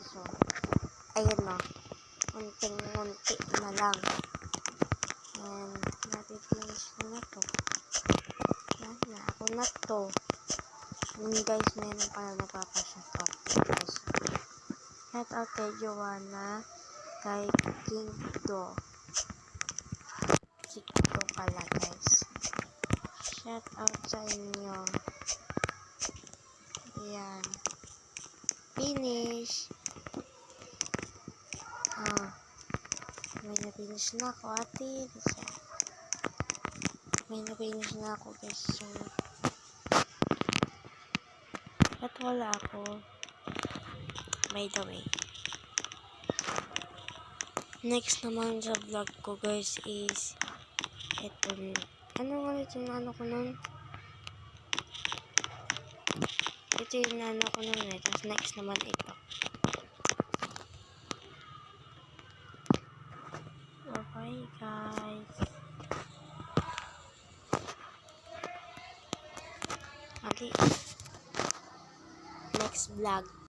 guys, oh. Ayun, oh. Unting-unti na lang. And, natitinish ko na to. Yan na, ako na to. And guys, meron pala nagpapashoutout guys. Shoutout kay Joanna, kay Kingdo. Kingdo pala guys. Shoutout sa inyo. Ayan. Finish. May na-finish na ako, ate. May na-finish na ako, guys. So, at wala ako. By the way. Next naman sa vlog ko, guys, is ito. Ano ulit yung ano ko nun? Ito yung ano ko nun eh. Tapos next naman ito. Okay, guys. Okay. Next vlog.